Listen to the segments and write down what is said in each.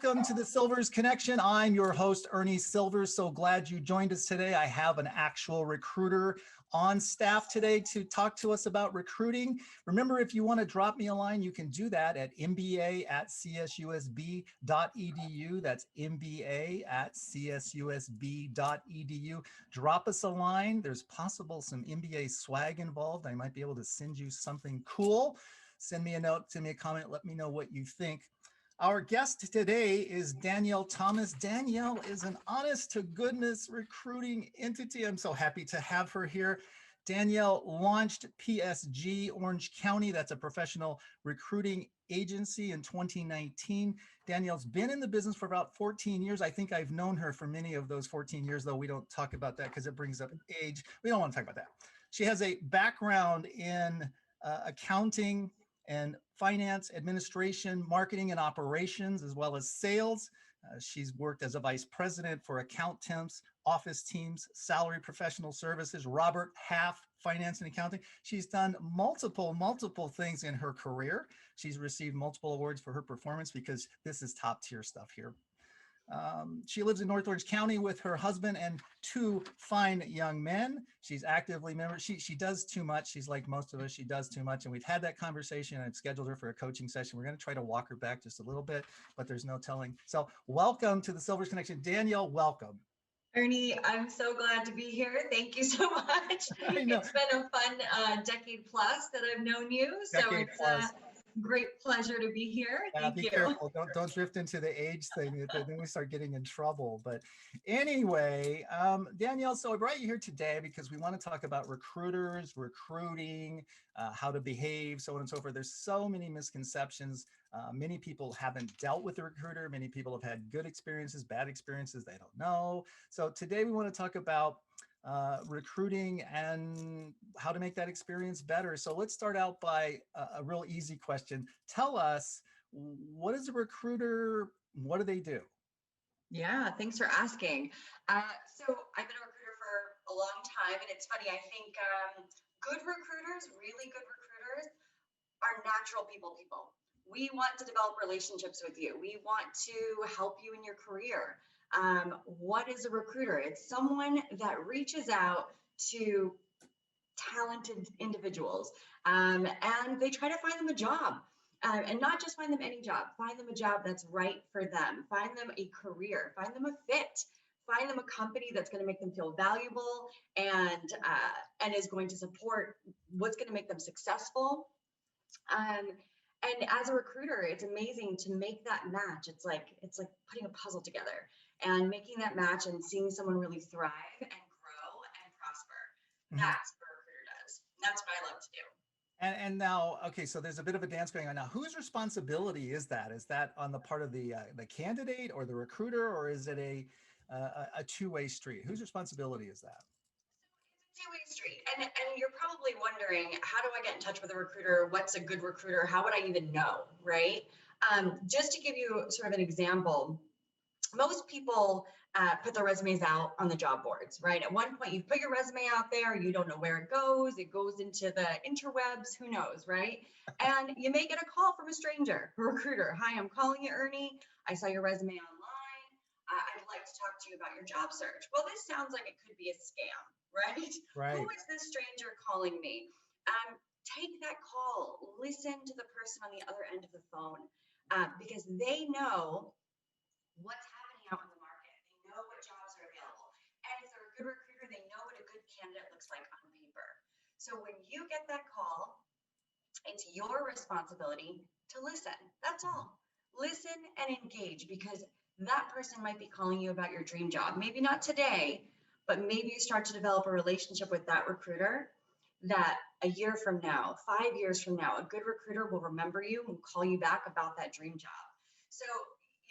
Welcome to the Silvers Connection. I'm your host, Ernie Silvers. So glad you joined us today. I have an actual recruiter on staff today to talk to us about recruiting. Remember, if you want to drop me a line, you can do that at mba@csusb.edu. That's mba@csusb.edu. Drop us a line. There's possible some MBA swag involved. I might be able to send you something cool. Send me a note, send me a comment, let me know what you think. Our guest today is Danielle Thomas. Danielle is an honest to goodness recruiting entity. I'm so happy to have her here. Danielle launched PSG Orange County. That's a professional recruiting agency in 2019. Danielle's been in the business for about 14 years. I think I've known her for many of those 14 years, though we don't talk about that because it brings up age. We don't want to talk about that. She has a background in accounting and finance, administration, marketing, and operations, as well as sales. She's worked as a vice president for account temps, office teams, salary professional services, Robert Half, finance and accounting. She's done multiple things in her career. She's received multiple awards for her performance because this is top tier stuff here. She lives in North Orange County with her husband and two fine young men. She's actively member. She does too much. She's like most of us. She does too much. And we've had that conversation. I've scheduled her for a coaching session. We're going to try to walk her back just a little bit, but there's no telling. So welcome to the Silvers Connection. Danielle, welcome. Ernie, I'm so glad to be here. Thank you so much. It's been a fun decade plus that I've known you. So it's a great pleasure to be here. Thank you. Be careful. Don't drift into the age thing. Then we start getting in trouble. But anyway, Danielle, so I brought you here today because we want to talk about recruiters, recruiting, how to behave, so on and so forth. There's so many misconceptions. Many people haven't dealt with a recruiter. Many people have had good experiences, bad experiences. They don't know. So today we want to talk about recruiting and how to make that experience better. So let's start out by a real easy question. Tell us, what is a recruiter? What do they do? Yeah, thanks for asking. So I've been a recruiter for a long time, and it's funny, I think good recruiters, really good recruiters, are natural people. We want to develop relationships with you. We want to help you in your career. What is a recruiter? It's someone that reaches out to talented individuals and they try to find them a job, and not just find them any job, find them a job that's right for them, find them a career, find them a fit, find them a company that's going to make them feel valuable and is going to support what's going to make them successful. And as a recruiter, it's amazing to make that match. It's like putting a puzzle together and making that match and seeing someone really thrive and grow and prosper. Mm-hmm. That's what a recruiter does. That's what I love to do. And now, okay, so there's a bit of a dance going on now. Whose responsibility is that? Is that on the part of the candidate or the recruiter, or is it a two-way street? Whose responsibility is that? Two-way street. And you're probably wondering, how do I get in touch with a recruiter? What's a good recruiter? How would I even know, right? Just to give you sort of an example, most people put their resumes out on the job boards, right? At one point, you put your resume out there, you don't know where it goes into the interwebs, who knows, right? And you may get a call from a stranger, a recruiter. Hi, I'm calling you, Ernie. I saw your resume online. I'd like to talk to you about your job search. Well, this sounds like it could be a scam, right? Who is this stranger calling me? Take that call. Listen to the person on the other end of the phone because they know what's happening out in the market. They know what jobs are available. And if they're a good recruiter, they know what a good candidate looks like on paper. So when you get that call, it's your responsibility to listen. That's all. Listen and engage, because that person might be calling you about your dream job. Maybe not today, but maybe you start to develop a relationship with that recruiter that a year from now, 5 years from now, a good recruiter will remember you and call you back about that dream job. So,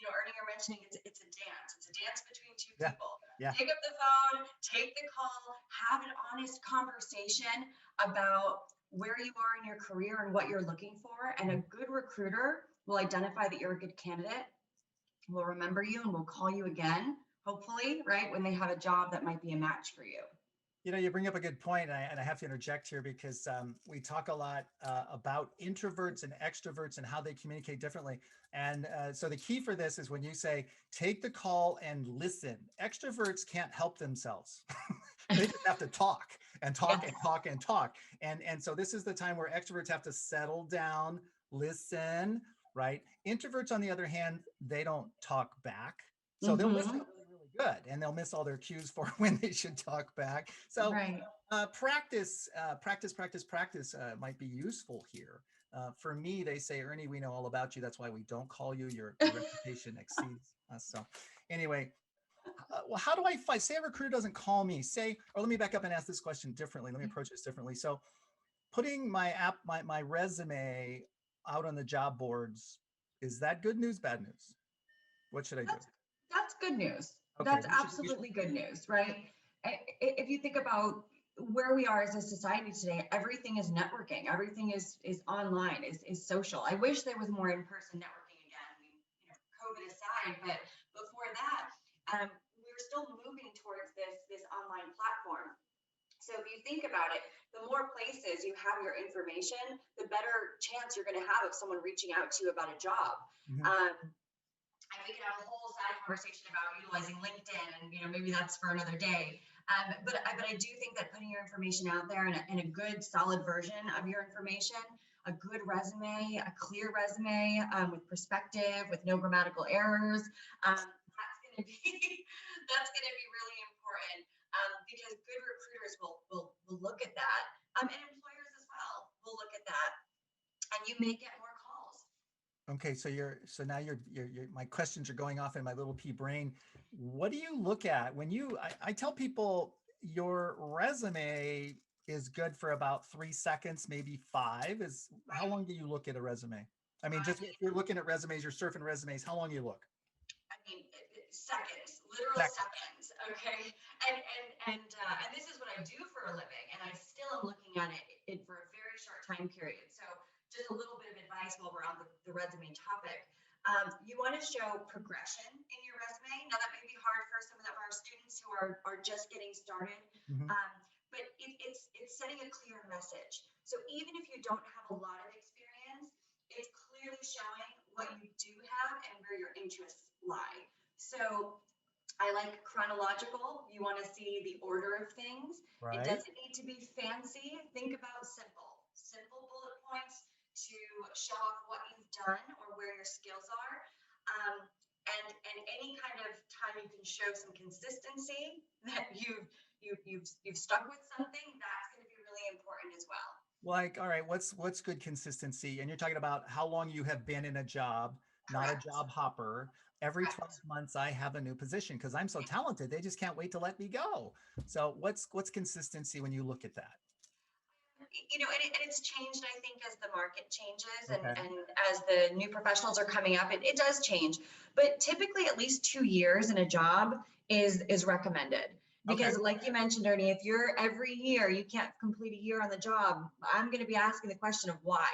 Ernie, you're mentioning it's a dance. It's a dance between two people. Yeah. Pick up the phone, take the call, have an honest conversation about where you are in your career and what you're looking for. And a good recruiter will identify that you're a good candidate, will remember you, and will call you again, hopefully, right, when they have a job that might be a match for you. You bring up a good point, and I have to interject here because we talk a lot about introverts and extroverts and how they communicate differently. And so the key for this is when you say, take the call and listen. Extroverts can't help themselves. They just have to talk and talk Yes. and talk and talk. And so this is the time where extroverts have to settle down, listen, right? Introverts, on the other hand, they don't talk back. So they'll listen Mm-hmm. really, really good, and they'll miss all their cues for when they should talk back. So Right. practice might be useful here. For me, they say, Ernie, we know all about you. That's why we don't call you. Your reputation exceeds us. So anyway, well, how do I find, say a recruiter doesn't call me, say, or let me back up and ask this question differently. Let me approach this differently. So putting my resume out on the job boards, is that good news, bad news? What should I do? That's good news. Okay. That's absolutely good news, right? If you think about where we are as a society today, everything is networking, everything is online, is social. I wish there was more in-person networking again. I mean, COVID aside, but before that, we're still moving towards this online platform. So if you think about it, the more places you have your information, the better chance you're going to have of someone reaching out to you about a job. Mm-hmm. And we could have a whole side conversation about utilizing LinkedIn, and maybe that's for another day. But I do think that putting your information out there and a good solid version of your information, a good resume, a clear resume with perspective, with no grammatical errors, that's going to be that's going to be really important because good recruiters will look at that, and employers as well will look at that, and you may get more calls. Okay, so now my questions are going off in my little pea brain. What do you look at when I tell people your resume is good for about 3 seconds, maybe five. Is how long do you look at a resume? I mean, just if you're looking at resumes, you're surfing resumes, how long do you look? I mean, seconds, literal Seconds. seconds. Okay, and this is what I do for a living, and I still am looking at it for a very short time period. So just a little bit of advice while we're on the resume topic. You want to show progression in your resume. Now that may be hard for some of our students who are just getting started, Mhm. but it's setting a clear message. So even if you don't have a lot of experience, it's clearly showing what you do have and where your interests lie. So I like chronological. You want to see the order of things. It Right. doesn't need to be fancy. Think about simple bullet points to show off what you've done or where your skills are. And any kind of time you can show some consistency that you've stuck with something, that's going to be really important as well. Like, all right, what's good consistency? And you're talking about how long you have been in a job, not a Correct. job hopper. Every 12 Correct. months I have a new position because I'm so talented. They just can't wait to let me go. So what's consistency when you look at that? And it's changed, I think, as the market changes Okay. and as the new professionals are coming up, it does change. But typically at least 2 years in a job is recommended. Okay. Because like you mentioned, Ernie, if you're every year, you can't complete a year on the job, I'm going to be asking the question of why,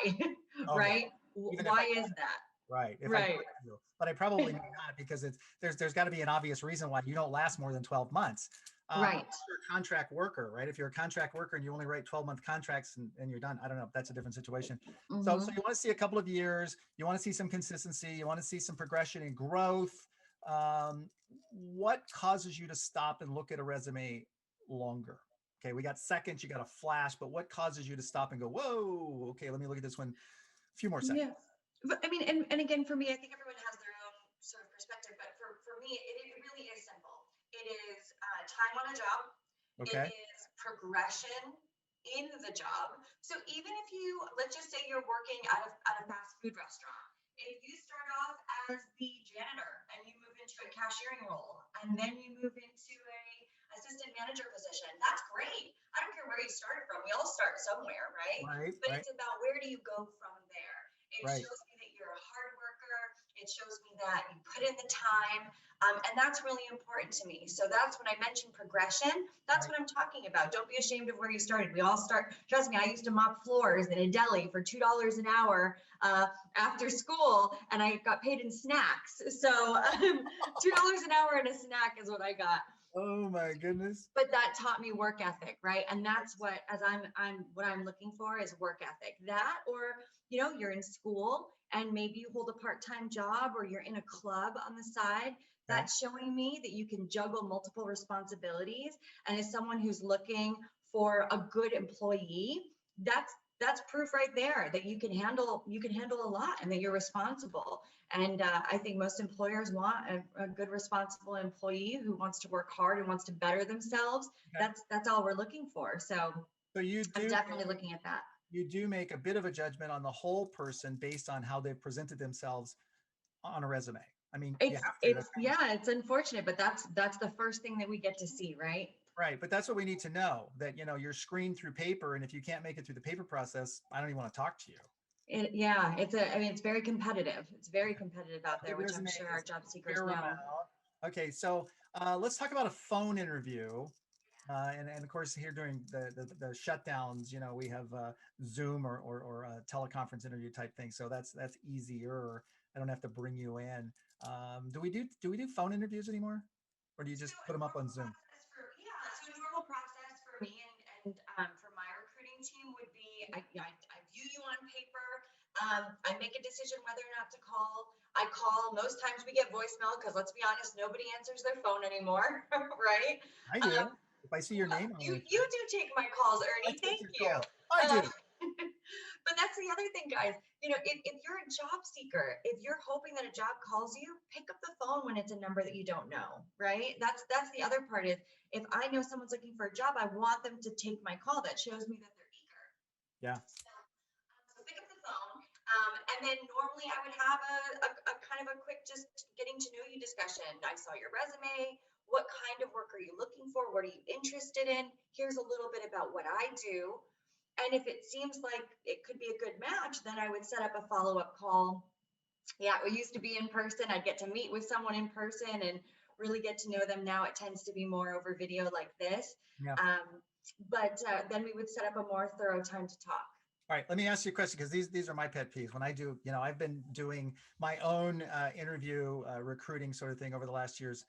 Oh yeah. right? Even if I Why is that? right, if I Right. could do, but I probably may not because there's got to be an obvious reason why you don't last more than 12 months. Right. Unless you're a contract worker, right? If you're a contract worker and you only write 12-month contracts and you're done, I don't know. That's a different situation. So Mm-hmm. you want to see a couple of years. You want to see some consistency. You want to see some progression and growth. What causes you to stop and look at a resume longer? Okay, we got seconds. You got a flash, but what causes you to stop and go, whoa? Okay, let me look at this one. A few more seconds. Yeah. But I mean, and again, for me, I think everyone has their own sort of perspective, but for me, it really is simple. It is time on a job. It Okay. is progression in the job. So even if let's just say you're working at a fast food restaurant, if you start off as the janitor and you move into a cashiering role, and then you move into a assistant manager position, that's great. I don't care where you started from. We all start somewhere, right? Right. But Right. it's about where do you go from there. It Right. shows me that you're a hard worker. It shows me that you put in the time. And that's really important to me. So that's when I mentioned progression. That's Right. what I'm talking about. Don't be ashamed of where you started. We all start. Trust me, I used to mop floors in a deli for $2 an hour after school, and I got paid in snacks. So $2 an hour and a snack is what I got. Oh my goodness. But that taught me work ethic, right? And that's what, as what I'm looking for is work ethic. That, or, you're in school and maybe you hold a part-time job or you're in a club on the side. Okay. That's showing me that you can juggle multiple responsibilities. And as someone who's looking for a good employee, that's proof right there that you can handle a lot and that you're responsible. And I think most employers want a good, responsible employee who wants to work hard and wants to better themselves. Okay. That's all we're looking for. So So I'm definitely looking at that. you do make a bit of a judgment on the whole person based on how they've presented themselves on a resume. I mean, you have to. That's kind of Yeah, it's unfortunate, but that's the first thing that we get to see, right? right. But that's what we need to know, that, you're screened through paper. And if you can't make it through the paper process, I don't even want to talk to you. Yeah, I mean, it's very competitive. It's very competitive out there, Good which I'm resume sure our is job seekers know. paramount. Okay. So let's talk about a phone interview. And of course, here during the shutdowns, we have Zoom or a teleconference interview type thing. So that's easier. I don't have to bring you in. Do we do phone interviews anymore, or do you just put them up on Zoom? So a normal process for me and for my recruiting team would be I view you on paper. I make a decision whether or not to call. I call. Most times we get voicemail because let's be honest, nobody answers their phone anymore, right? I do. Um, If I see your name, I'll you answer. do take my calls, I Ernie. take Thank your you. call. I do. Uh, but that's the other thing, guys. If you're a job seeker, if you're hoping that a job calls you, pick up the phone when it's a number that you don't know, right? That's the other part is if I know someone's looking for a job, I want them to take my call. That shows me that they're eager. Yeah. So pick up the phone. And then normally I would have a kind of a quick just getting to know you discussion. I saw your resume. What kind of work are you looking for? What are you interested in? Here's a little bit about what I do. And if it seems like it could be a good match, then I would set up a follow-up call. Yeah, we used to be in person. I'd get to meet with someone in person and really get to know them. Now it tends to be more over video like this. Yeah. But then we would set up a more thorough time to talk. All right, let me ask you a question, because these are my pet peeves. When I do, I've been doing my own interview recruiting sort of thing over the last years.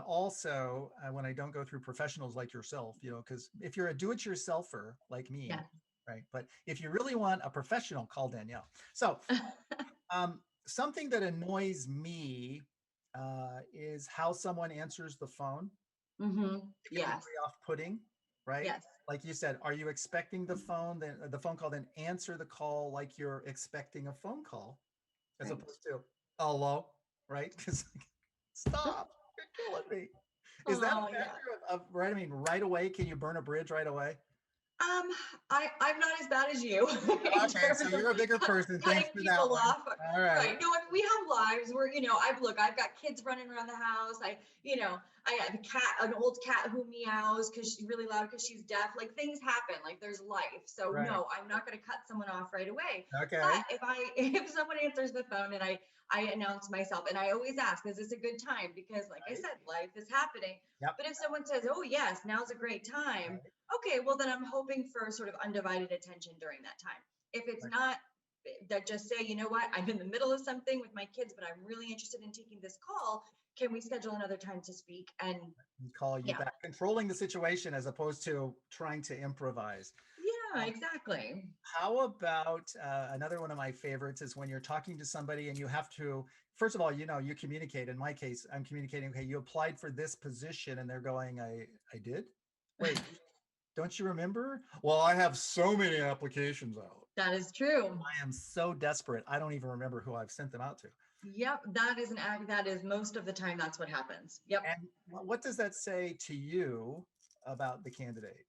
Also, when I don't go through professionals like yourself, because if you're a do-it-yourselfer like me, Yeah. right? But if you really want a professional, call Danielle. So something that annoys me is how someone answers the phone. Mm-hmm. It can be Yes. very off-putting, right? Yes. Like you said, are you expecting the phone call, then answer the call like you're expecting a phone call, as Right. opposed to hello, right? Because stop, you're killing me. Is that a Oh, yeah. factor of right? I mean, right away, can you burn a bridge right away? I'm not as bad as you in Okay, terms so of you're a bigger person. cutting Thanks for that people one. off. All right. Right. No, we have lives where, I've got kids running around the house. I have an old cat who meows because she's really loud because she's deaf. Like things happen, like there's life. So Right. no, I'm not going to cut someone off right away. Okay. But if someone answers the phone and I announce myself and I always ask, is this a good time? Because like I Right. said, life is happening. Yep. But if someone says, oh yes, now's a great time. Right. Okay, well then I'm hoping for sort of undivided attention during that time. If it's Right. not, that just say, you know what, I'm in the middle of something with my kids, but I'm really interested in taking this call. Can we schedule another time to speak? And Call you yeah, back, controlling the situation as opposed to trying to improvise. yeah, exactly. How about another one of my favorites is when you're talking to somebody and you have to, first of all, you communicate. In my case, I'm communicating, okay, you applied for this position, and they're going, I did? Wait, don't you remember? Well, I have so many applications out. That is true. I am so desperate. I don't even remember who I've sent them out to. Yep, that is an act. That is most of the time. That's what happens. Yep. And what does that say to you about the candidate?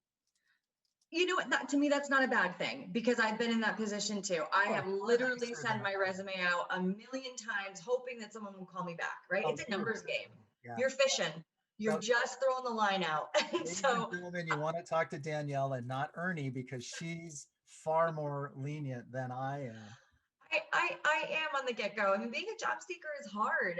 You know what? To me, that's not a bad thing because I've been in that position too. I have literally sent my resume out a million times, hoping that someone will call me back. Right? It's a numbers game. Yeah. You're fishing. You're just throwing the line out. Ladies and gentlemen, you want to talk to Danielle and not Ernie, because she's far more lenient than I am. I am on the get-go. I mean, being a job seeker is hard.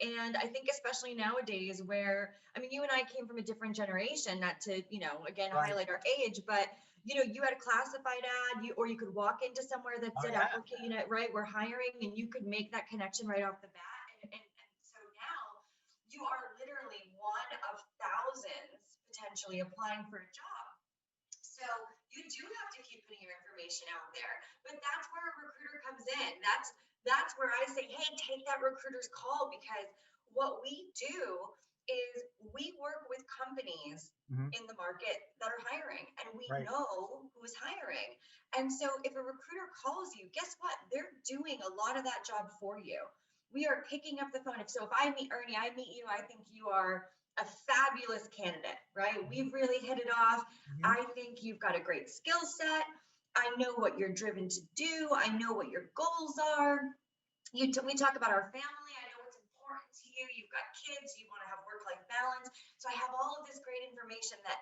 And I think especially nowadays where, I mean, you and I came from a different generation, not to, again, Right. highlight our age, but you had a classified ad, or you could walk into somewhere that said applicant, right? We're hiring, and you could make that connection right off the bat. And so now you are literally one of thousands potentially applying for a job. So you do have to keep putting your information out there, but that's where a recruiter comes in. That's where I say, hey, take that recruiter's call, because what we do is we work with companies in the market that are hiring, and we know who's hiring. And so if a recruiter calls you, guess what? They're doing a lot of that job for you. We are picking up the phone. So if I meet Ernie, I meet you, I think you are a fabulous candidate, right? We've really hit it off. I think you've got a great skill set. I know what you're driven to do. I know what your goals are. We talk about our family. I know what's important to you. You've got kids. You want to have work-life balance. So I have all of this great information that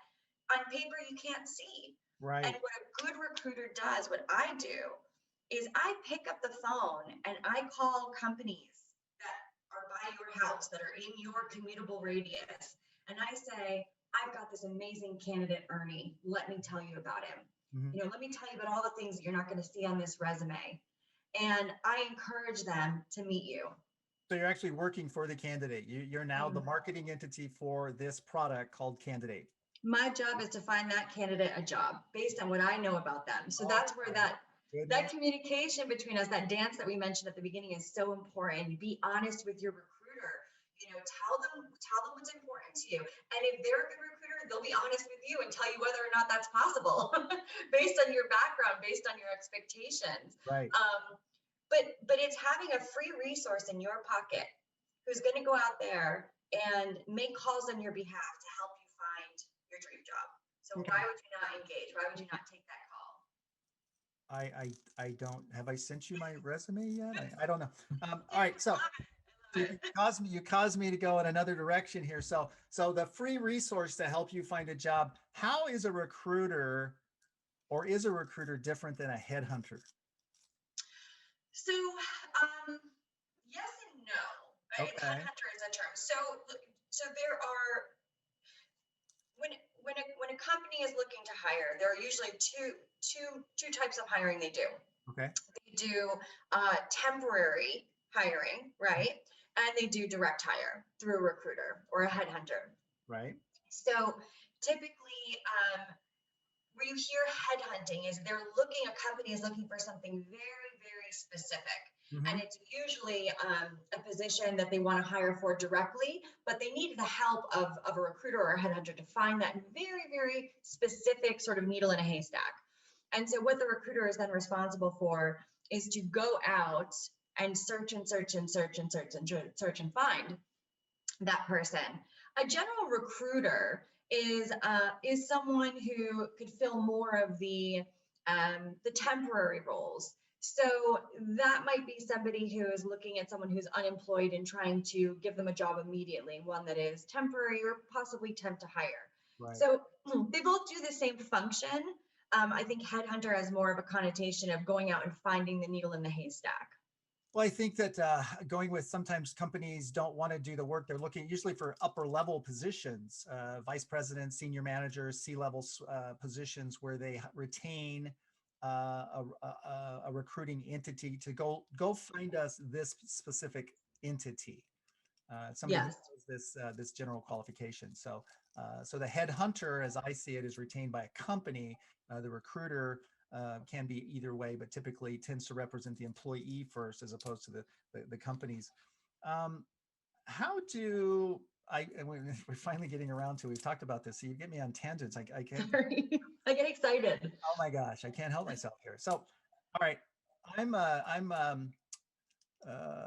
on paper you can't see. Right. And what a good recruiter does, what I do, is I pick up the phone and I call companies that are by your house, that are in your commutable radius. And I say, I've got this amazing candidate, Ernie. Let me tell you about him. Let me tell you about all the things that you're not going to see on this resume. And I encourage them to meet you. So you're actually working for the candidate. You're now the marketing entity for this product called Candidate. My job is to find that candidate a job based on what I know about them. So that's where that communication between us, that dance that we mentioned at the beginning, is so important. Be honest with your recruiter. Tell them what's important to you. And if they're a good recruiter, they'll be honest with you and tell you whether or not that's possible based on your background, based on your expectations. Right. But it's having a free resource in your pocket who's going to go out there and make calls on your behalf to help you find your dream job. So why would you not engage? Why would you not take that call? I don't, have I sent you my resume yet? I don't know. All right. So you caused me to go in another direction here. So the free resource to help you find a job, how is a recruiter different than a headhunter? So, yes and no. Okay. Headhunter is a term. So there are, when a company is looking to hire, there are usually two types of hiring they do. Okay. They do temporary hiring, right? And they do direct hire through a recruiter or a headhunter. Right. So typically, where you hear headhunting is a company is looking for something very, very specific. And it's usually a position that they want to hire for directly, but they need the help of a recruiter or a headhunter to find that very, very specific sort of needle in a haystack. And so what the recruiter is then responsible for is to go out and search and find that person. A general recruiter is someone who could fill more of the temporary roles. So that might be somebody who is looking at someone who's unemployed and trying to give them a job immediately, one that is temporary or possibly temp to hire. Right. So they both do the same function. I think headhunter has more of a connotation of going out and finding the needle in the haystack. Well, I think that going with, sometimes companies don't want to do the work. They're looking usually for upper level positions, vice presidents, senior managers, C-level positions, where they retain a recruiting entity to go find us this specific entity. Somebody who knows this general qualification. So the headhunter, as I see it, is retained by a company. The recruiter can be either way, but typically tends to represent the employee first as opposed to the companies. How do we're finally getting around to, we've talked about this, so you get me on tangents. I can't. Sorry. I get excited. Oh my gosh, I can't help myself here. So, all right, I'm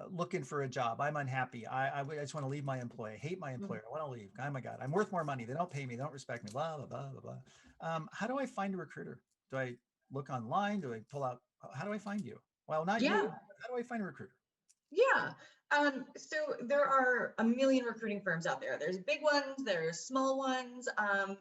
looking for a job. I'm unhappy. I just want to leave my employer. I hate my employer. I want to leave. Oh my God, I'm worth more money. They don't pay me. They don't respect me. Blah, blah, blah, blah, blah. How do I find a recruiter? Do I look online? Do I pull out? How do I find you? Well, not you. How do I find a recruiter? Yeah. So there are a million recruiting firms out there. There's big ones, there's small ones. Yelp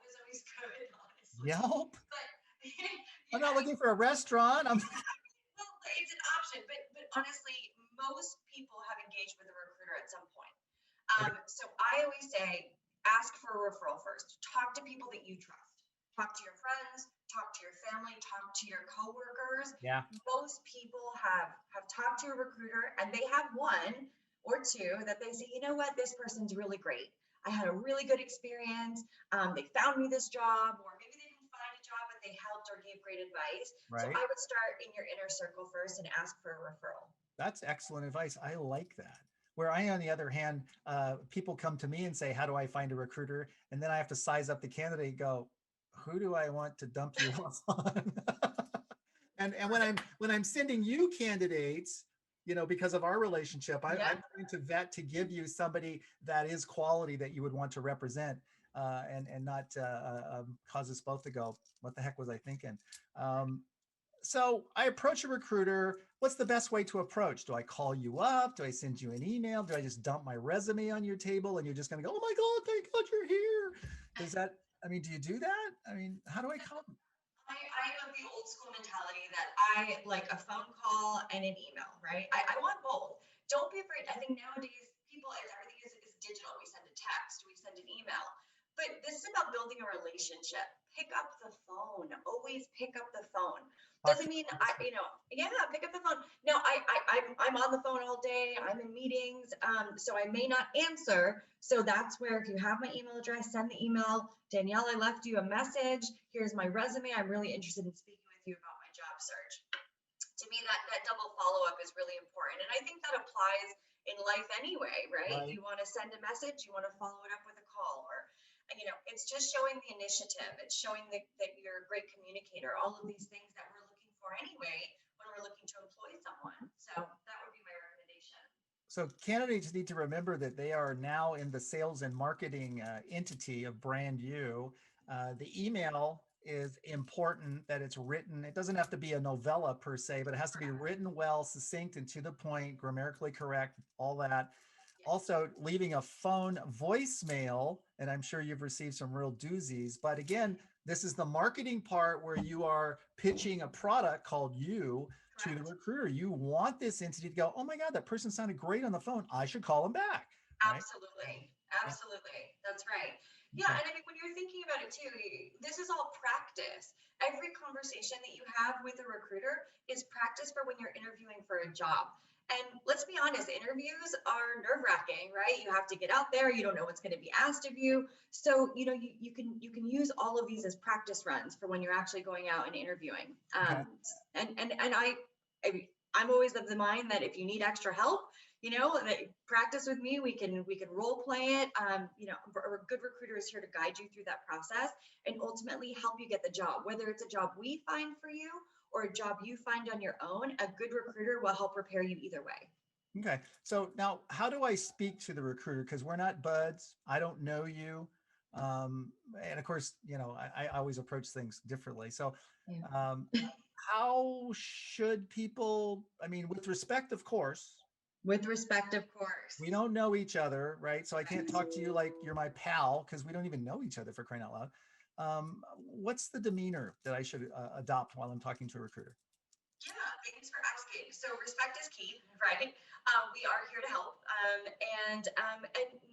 is always good, honestly. Yelp? But I'm not looking for a restaurant. Well, it's an option, but honestly, most people have engaged with a recruiter at some point. So I always say, ask for a referral first. Talk to people that you trust. Talk to your friends, talk to your family, talk to your coworkers. Yeah. Most people have talked to a recruiter and they have one or two that they say, you know what, this person's really great. I had a really good experience. They found me this job, or maybe they didn't find a job, but they helped or gave great advice. So Right. I would start in your inner circle first and ask for a referral. That's excellent advice. I like that. Where I, on the other hand, people come to me and say, "How do I find a recruiter?" And then I have to size up the candidate. And go, who do I want to dump you off on? And when I'm sending you candidates, because of our relationship, Yeah. I'm trying to vet to give you somebody that is quality that you would want to represent, and not cause us both to go, "What the heck was I thinking?" Um, so I approach a recruiter. What's the best way to approach? Do I call you up? Do I send you an email? Do I just dump my resume on your table and you're just going to go, "Oh my God, thank God you're here"? Does that, I mean, do you do that? I mean, how do I come? I have the old school mentality that I like a phone call and an email, right? I want both. Don't be afraid. I think nowadays people, everything is digital. We send a text, we send an email. But this is about building a relationship. Pick up the phone. Always pick up the phone. Talk Doesn't to mean yeah, pick up the phone. No, I'm on the phone all day. I'm in meetings, so I may not answer. So that's where, if you have my email address, send the email. Danielle, I left you a message. Here's my resume. I'm really interested in speaking with you about my job search. To me, that double follow up is really important, and I think that applies in life anyway, right? right. You want to send a message, you want to follow it up with a call, or it's just showing the initiative. It's showing that you're a great communicator. All of these things that we're looking for anyway when we're looking to employ someone. So that would be my recommendation. So candidates need to remember that they are now in the sales and marketing entity of Brand U. The email is important, that it's written. It doesn't have to be a novella per se, but it has to be written well, succinct, and to the point, grammatically correct, all that. Also, leaving a phone voicemail, and I'm sure you've received some real doozies. But again, this is the marketing part where you are pitching a product called you to the Correct. recruiter. You want this entity to go, "Oh my God, that person sounded great on the phone. I should call them back." Right? Absolutely. Yeah. Absolutely. That's right. Yeah. Okay. And I mean, when you're thinking about it too, this is all practice. Every conversation that you have with a recruiter is practice for when you're interviewing for a job. And let's be honest, interviews are nerve wracking, right? You have to get out there. You don't know what's going to be asked of you. So, you can use all of these as practice runs for when you're actually going out and interviewing. Okay. And I'm always of the mind that if you need extra help, that practice with me, we can role play it. A good recruiter is here to guide you through that process and ultimately help you get the job, whether it's a job we find for you or a job you find on your own. A good recruiter will help prepare you either way. Okay. So now, how do I speak to the recruiter? Because we're not buds. I don't know you. And of course, I always approach things differently. So, Yeah. um, how should people, I mean, with respect, of course, With respect, of course. we don't know each other, right? So I can't Right. talk to you like you're my pal because we don't even know each other, for crying out loud. What's the demeanor that I should adopt while I'm talking to a recruiter? Yeah, thanks for asking. So respect is key, right? We are here to help. And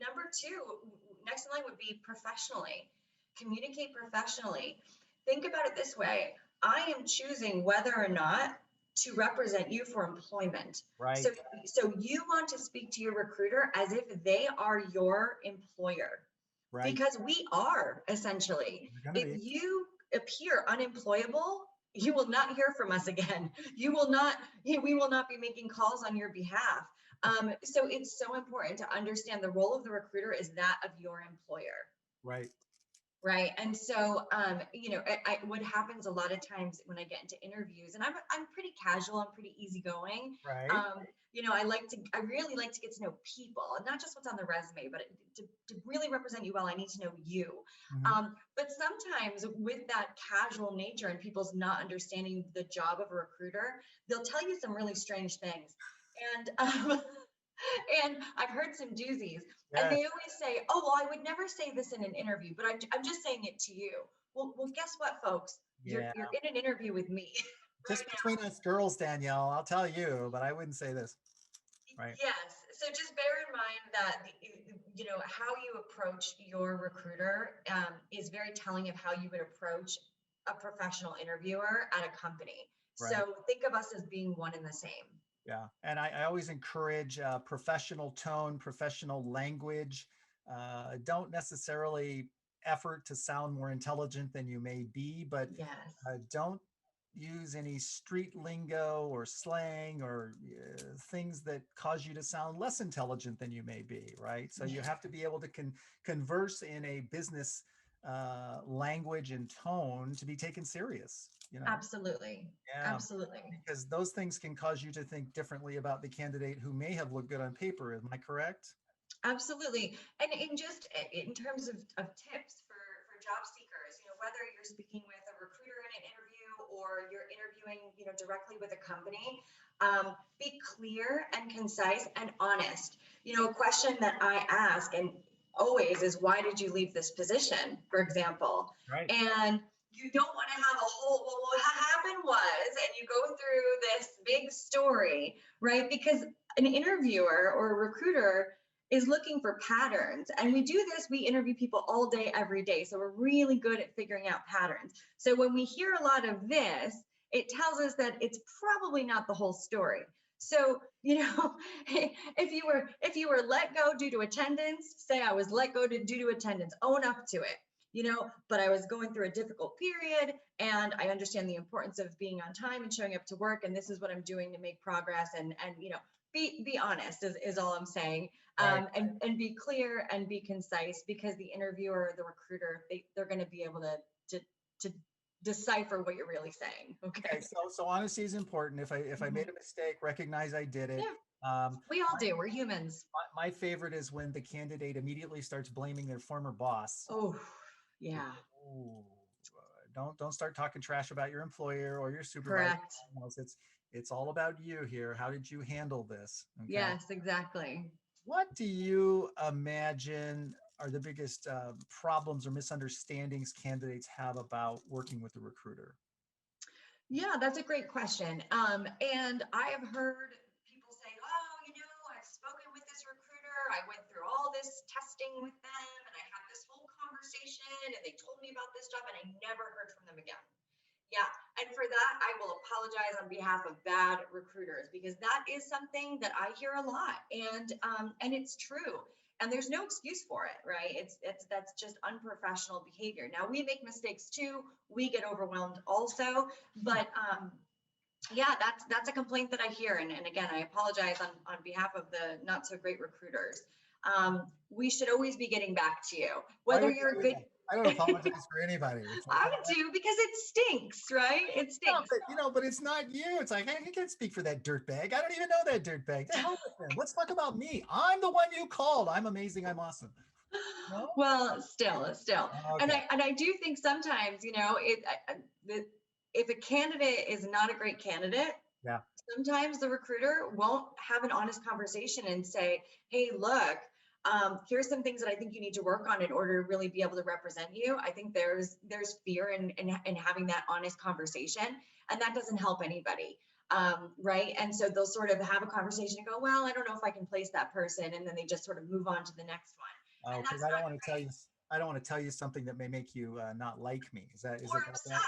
number two, next in line would be professionally. Communicate professionally. Think about it this way. I am choosing whether or not to represent you for employment. So, Right. so you want to speak to your recruiter as if they are your employer, Right. because we are essentially. You're going to If be. you appear unemployable, you will not hear from us again. You will not, we will not be making calls on your behalf. So it's so important to understand the role of the recruiter is that of your employer. Right. Right. And so, what happens a lot of times when I get into interviews, and I'm pretty casual, I'm pretty easygoing. Right. I really like to get to know people, and not just what's on the resume, but to really represent you well, I need to know you. Hmm. But sometimes with that casual nature and people's not understanding the job of a recruiter, they'll tell you some really strange things. And and I've heard some doozies, and Yeah. they always say, "Oh, well, I would never say this in an interview, but I'm just saying it to you." Well, guess what, folks? You're Yeah. you're in an interview with me right Just between us girls, Danielle, I'll tell you, but I wouldn't say this. now. Right. Yes. So just bear in mind that how you approach your recruiter is very telling of how you would approach a professional interviewer at a company. Right. So think of us as being one and the same. Yeah. And I always encourage professional tone, professional language. Don't necessarily effort to sound more intelligent than you may be, but Yes. don't use any street lingo or slang or things that cause you to sound less intelligent than you may be, right? So you Yeah. have to be able to converse in a business language and tone to be taken serious, you know? Absolutely. Yeah, Absolutely. because those things can cause you to think differently about the candidate who may have looked good on paper. Am I correct? Absolutely. And in just in terms of tips for job seekers, whether you're speaking with a recruiter in an interview or you're interviewing, directly with a company, be clear and concise and honest. A question that I ask and always is, why did you leave this position, for example? Right. And you don't want to have a whole, well, what happened was, and you go through this big story, right? Because an interviewer or a recruiter is looking for patterns. And we do this, we interview people all day, every day. So we're really good at figuring out patterns. So when we hear a lot of this, it tells us that it's probably not the whole story. So, if you were let go due to attendance, say I was let go due to attendance, own up to it. But I was going through a difficult period and I understand the importance of being on time and showing up to work. And this is what I'm doing to make progress. And be honest is all I'm saying. Right. And be clear and be concise, because the interviewer or the recruiter, they're going to be able to decipher what you're really saying. Okay. Okay. So honesty is important. If I made a mistake, recognize I did it. Yeah, we all My, do. We're humans. my favorite is when the candidate immediately starts blaming their former boss. Oh, yeah, Ooh, don't start talking trash about your employer or your supervisor. correct. It's all about you here. How did you handle this? Okay. Yes, exactly. What do you imagine are the biggest problems or misunderstandings candidates have about working with a recruiter? Yeah, that's a great question. And I have heard people say, oh, I've spoken with this recruiter. I went through all this testing with them and I had this whole conversation and they told me about this job and I never heard from them again. Yeah. And for that, I will apologize on behalf of bad recruiters, because that is something that I hear a lot. And it's true. And there's no excuse for it, right? That's just unprofessional behavior. Now we make mistakes too. We get overwhelmed also, but yeah, that's a complaint that I hear. And again, I apologize on behalf of the not so great recruiters. We should always be getting back to you, Why whether would you're a you do good. that? I don't apologize for anybody. It's like, I do, because it stinks, right? It yeah, stinks. but it's not you. It's like, hey, I can't speak for that dirtbag. I don't even know that dirtbag. The hell with him. Let's talk about me. I'm the one you called. I'm amazing. I'm awesome. No? Well, still, and Okay. I do think sometimes, if a candidate is not a great candidate, Yeah. sometimes the recruiter won't have an honest conversation and say, hey, look, here's some things that I think you need to work on in order to really be able to represent you. I think there's fear in having that honest conversation, and that doesn't help anybody. Right. And so they'll sort of have a conversation and go, well, I don't know if I can place that person. And then they just sort of move on to the next one. Oh, And because that's I don't not want to tell great you. I don't want to tell you something that may make you not like me. Is or it like that? upset.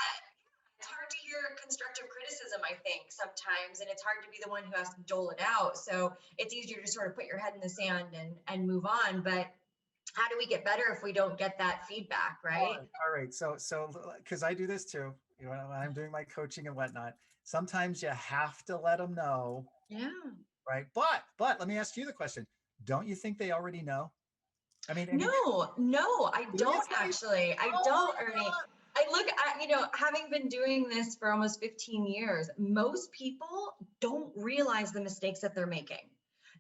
It's hard to hear constructive criticism, I think, sometimes, and it's hard to be the one who has to dole it out. So it's easier to sort of put your head in the sand and move on. But how do we get better if we don't get that feedback, right? All right. So because I do this too, when I'm doing my coaching and whatnot, sometimes you have to let them know, Yeah. right? But let me ask you the question. Don't you think they already know? I mean, No, I do you don't think? actually. I Oh don't, my Ernie. God. I look at, having been doing this for almost 15 years, most people don't realize the mistakes that they're making.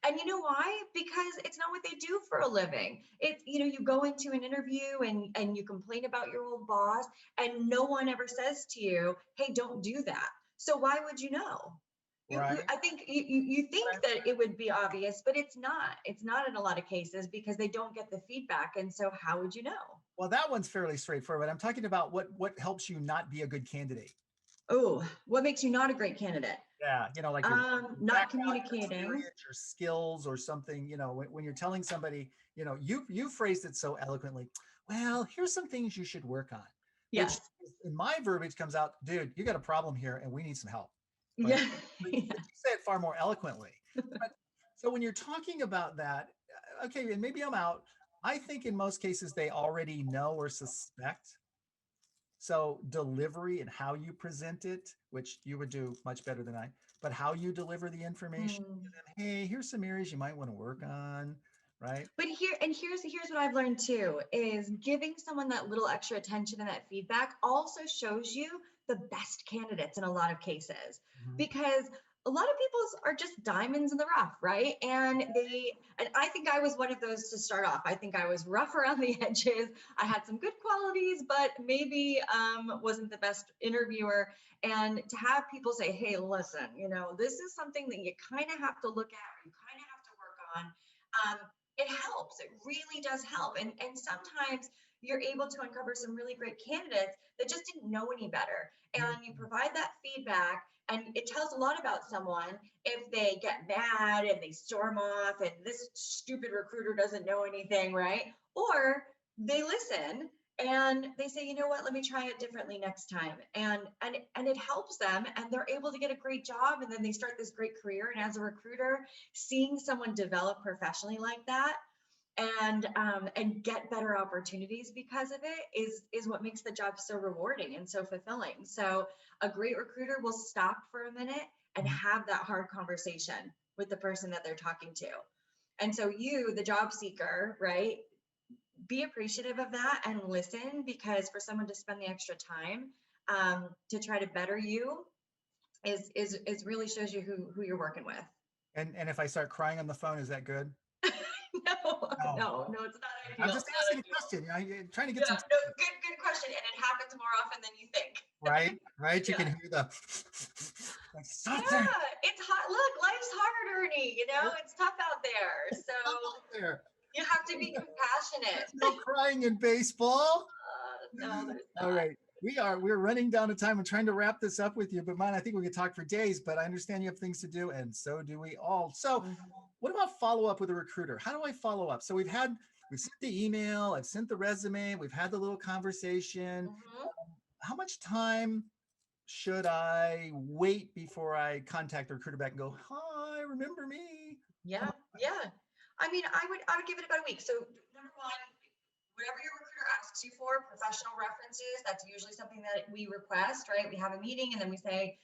And you know why? Because it's not what they do for a living. It's, you go into an interview and you complain about your old boss and no one ever says to you, hey, don't do that. So why would you know? Right. I think you think that it would be obvious, but it's not. It's not in a lot of cases because they don't get the feedback. And so how would you know? Well, that one's fairly straightforward. I'm talking about what helps you not be a good candidate. Oh, what makes you not a great candidate? Yeah, like your Not background, your communicating. experience, your skills, or something. When you're telling somebody, you phrased it so eloquently. Well, here's some things you should work on, which Yes. in my verbiage comes out, dude, you got a problem here, and we need some help, right? Yeah. But you say it far more eloquently. But so when you're talking about that, okay, and maybe I'm out. I think in most cases they already know or suspect. So delivery and how you present it, which you would do much better than I, but how you deliver the information Hmm. to them, hey, here's some areas you might want to work on, right? But here's what I've learned too is giving someone that little extra attention and that feedback also shows you the best candidates in a lot of cases, Mhm. because a lot of people are just diamonds in the rough, right? And I think I was one of those to start off. I think I was rough around the edges. I had some good qualities, but maybe wasn't the best interviewer. And to have people say, hey, listen, this is something that you kind of have to look at, or you kind of have to work on. It helps. It really does help. And sometimes you're able to uncover some really great candidates that just didn't know any better. And you provide that feedback, and it tells a lot about someone if they get mad and they storm off and this stupid recruiter doesn't know anything, right? Or they listen and they say, you know what, let me try it differently next time. And it helps them, and they're able to get a great job, and then they start this great career. And as a recruiter, seeing someone develop professionally like that and get better opportunities because of it is what makes the job so rewarding and so fulfilling. So a great recruiter will stop for a minute and Mhm. have that hard conversation with the person that they're talking to. And so you, the job seeker, right, be appreciative of that and listen, because for someone to spend the extra time to try to better you is really shows you who you're working with. And if I start crying on the phone, is that good? No, No. no, it's not I'm ideal. just It's not asking a ideal. question. You're trying to get Yeah, some, no, good question. And it happens more often than you think. right? Right? You Yeah. can hear the like something Yeah, it's hot. Look, life's hard, Ernie. It's tough out there. So out there. you have to be compassionate. There's no crying in baseball. No, there's All not. right. We're running down to time. I'm trying to wrap this up with you, but man, I think we could talk for days, but I understand you have things to do, and so do we all. So Mhm. what about follow up with a recruiter? How do I follow up? So we've sent the email, I've sent the resume, we've had the little conversation. Mhm. How much time should I wait before I contact the recruiter back and go, hi, remember me? How Yeah, much? yeah. I would give it about a week. So number one, whatever your recruiter asks you for, professional references, that's usually something that we request, right? We have a meeting and then we say,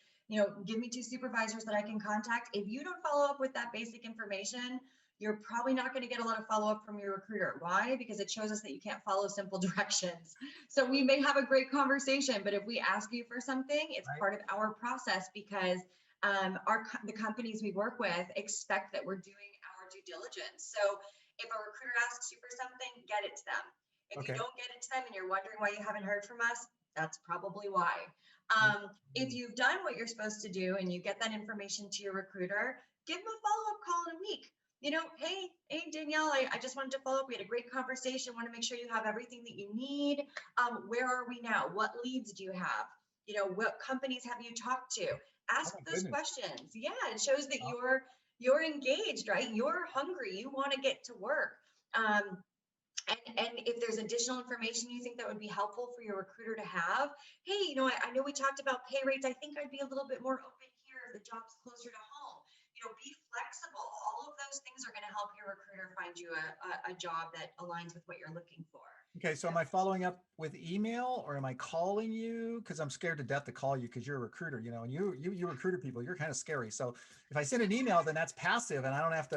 give me two supervisors that I can contact. If you don't follow up with that basic information, you're probably not going to get a lot of follow up from your recruiter. Why? Because it shows us that you can't follow simple directions. So we may have a great conversation, but if we ask you for something, it's Right? part of our process, because the companies we work with expect that we're doing our due diligence. So if a recruiter asks you for something, get it to them. If you Okay. don't get it to them and you're wondering why you haven't heard from us, that's probably why. If Mhm. you've done what you're supposed to do and you get that information to your recruiter, give them a follow-up call in a week. Hey, Danielle, I just wanted to follow up. We had a great conversation. Want to make sure you have everything that you need. Where are we now? What leads do you have? What companies have you talked to? Oh Ask my those goodness. questions. Yeah, it shows that Oh, you're engaged, right? You're hungry. You want to get to work. Um, and if there's additional information you think that would be helpful for your recruiter to have, hey, I know we talked about pay rates. I think I'd be a little bit more open here if the job's closer to home. Be flexible. All of those things are going to help your recruiter find you a job that aligns with what you're looking for. okay, so am I following up with email or am I calling you? Because I'm scared to death to call you because you're a recruiter, and you recruiter people, you're kind of scary. So if I send an email, then that's passive and I don't have to,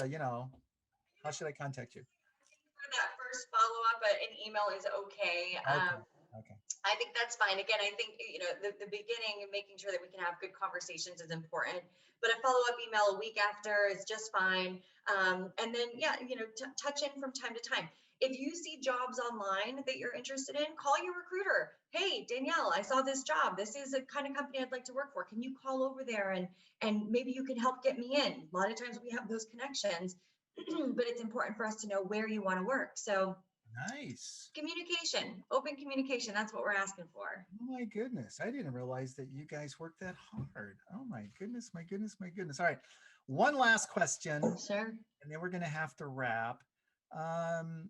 how should I contact you? For that first follow up, an email is okay. Okay. Okay. I think that's fine. Again, I think, the beginning and making sure that we can have good conversations is important, but a follow-up email a week after is just fine. And then, yeah, touch in from time to time. If you see jobs online that you're interested in, call your recruiter. Hey, Danielle, I saw this job. This is a kind of company I'd like to work for. Can you call over there and maybe you can help get me in? A lot of times we have those connections, but it's important for us to know where you want to work. So Nice. communication, open communication, that's what we're asking for. Oh my goodness. I didn't realize that you guys worked that hard. Oh my goodness, my goodness, my goodness. All right. One last question, Sure. and then we're going to have to wrap. Um,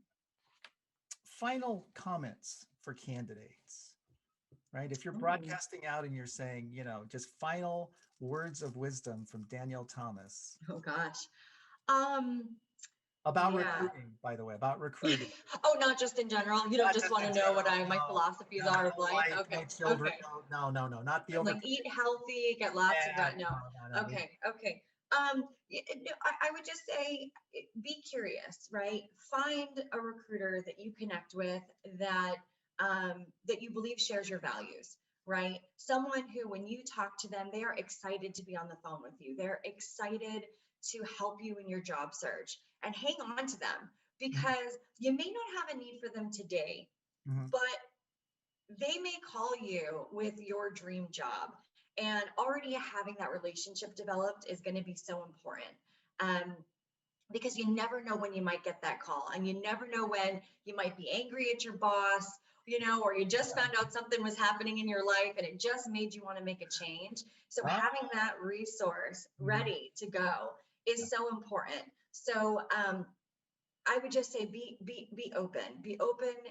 Final comments for candidates, right? If you're Mm. broadcasting out and you're saying, just final words of wisdom from Danielle Thomas. Oh gosh. Um, About Yeah. recruiting, by the way, about recruiting. Oh, not just in general. You don't Not just just want in to know what general. my No, philosophies no, are of no life. wife, Okay. no children. Okay. No. Not the Like over. eat healthy, get lots of Yeah, gut. No. no. Okay. Okay. No, I would just say be curious, right? Find a recruiter that you connect with that that you believe shares your values, right? Someone who, when you talk to them, they are excited to be on the phone with you. They're excited to help you in your job search, and hang on to them, Mhm, because you may not have a need for them today, mhm. but they may call you with your dream job, and already having that relationship developed is going to be so important. um, because you never know when you might get that call, and you never know when you might be angry at your boss, or you just found out something was happening in your life and it just made you want to make a change. So Ah, having that resource mhm. ready to go is so important. So I would just say be open,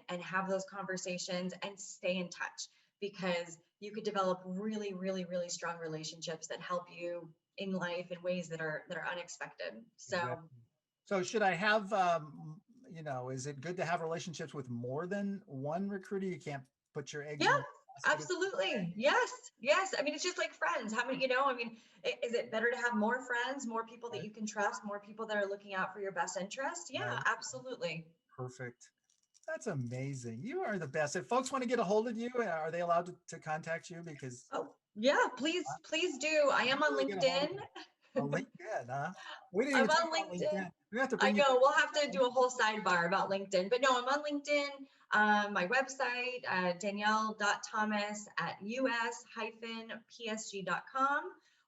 and have those conversations, and stay in touch, because you could develop really, really, really strong relationships that help you in life in ways that are unexpected. So Exactly. So should I have, is it good to have relationships with more than one recruiter? You can't put your eggs yeah, in one basket. absolutely. Yes, yes. I mean, it's just like friends. How many, I mean, is it better to have more friends, more people that Right, you can trust, more people that are looking out for your best interest? Yeah, right. absolutely. Perfect. That's amazing. You are the best. If folks want to get a hold of you, are they allowed to contact you? Because Oh, yeah, please, please do. I am how do on they get a hold of LinkedIn. you? Oh, LinkedIn, huh? We didn't I'm even talk on about LinkedIn. LinkedIn. We have to I bring you know back. we'll have to do a whole sidebar about LinkedIn, but no, I'm on LinkedIn. My website, Danielle.Thomas at us-psg.com,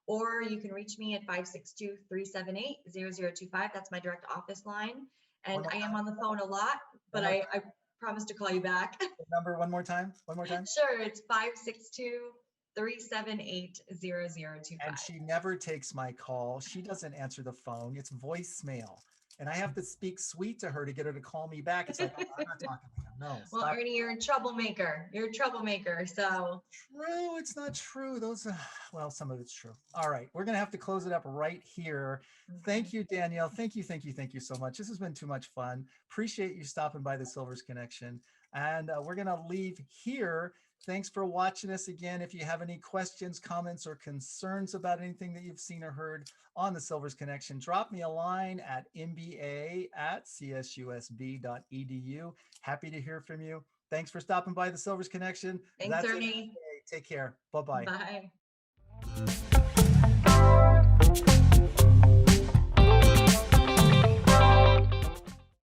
or you can reach me at 562-378-0025. That's my direct office line. One And more I am time. on the phone a lot, One but more I promise to call you back. the number one more time. One more time. Sure, it's 562-378-0025. And she never takes my call. She doesn't answer the phone. It's voicemail. And I have to speak sweet to her to get her to call me back. It's like, I'm not talking to him. No, Well, stop. Ernie, you're a troublemaker. You're a troublemaker. So, True. It's not true. Well, some of it's true. All right. We're going to have to close it up right here. okay. Thank you, Danielle. Thank you so much. This has been too much fun. Appreciate you stopping by the Silvers Connection. And we're going to leave here. Thanks for watching us again. If you have any questions, comments, or concerns about anything that you've seen or heard on the Silvers Connection, drop me a line at mba@csusb.edu. Happy to hear from you. Thanks for stopping by the Silvers Connection. Thanks, That's it. Ernie. Take care. Bye bye. Bye.